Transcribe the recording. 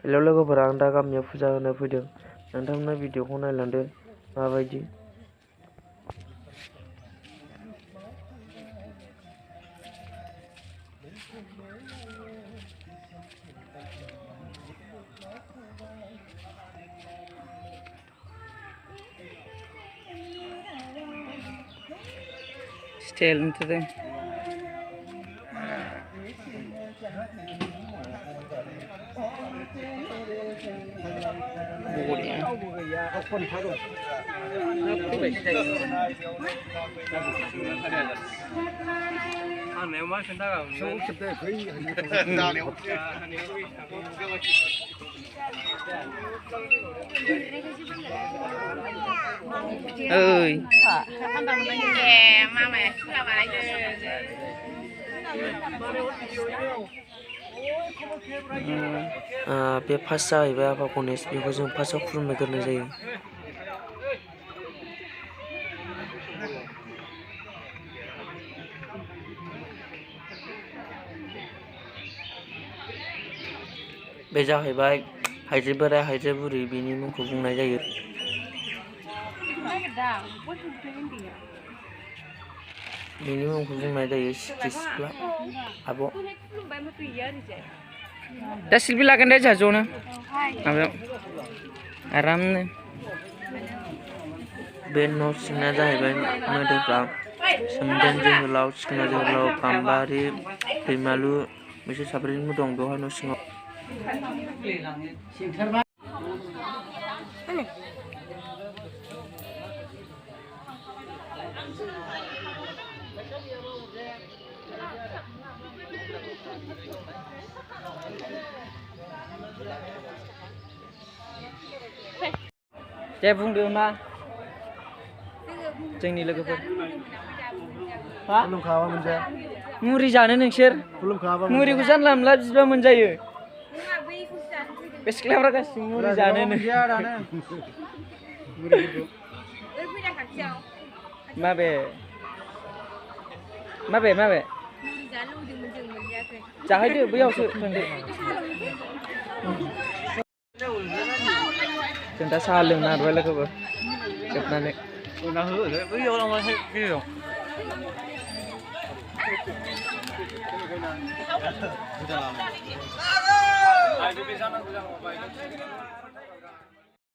हेल' लोगोफोरा आं दा गामियाव फुजा होनो फैदों। नोंथांमोना भिडिअखौ नायलांदो माबायदि। Style into ơi बे फार्स्ट जाहैबाय आफा गणेश, बेखौ जों फार्स्टआव खुलुमग्रोनाय जायो। बे जाहैबाय हाइज्रे बोराइ हाइज्रे बुरि, बिनि मुंखौ बुंनाय जायो। बिनि मुंखौ बुंनाय जायो सिखि सिख्ला आब'। दा सिलफि लागोन दे जोंहा ज'नो माबायाव आरामनो। बे न' सिंना जाहैबाय मोदोमग्रा सोमदोन जोहोलाव, सिखोना जोहोलाव, गाम्बारि, दैमालु बिसोर साब्रैनिबो दं बेवहाय न' सिङाव। दे बुंदो मा जोंनि लोगोफोर मुरि जानो नोंसोर मुरिखौ जानला मोनला बिबा मोनजायो। बे सिख्लाफ्रा गासिबो मुरि जानो माबे माबे माबे जाहैदो बैयावसो थांदो। जों दा साहा लोंना आरबाय लोगोफोर जोबनानै।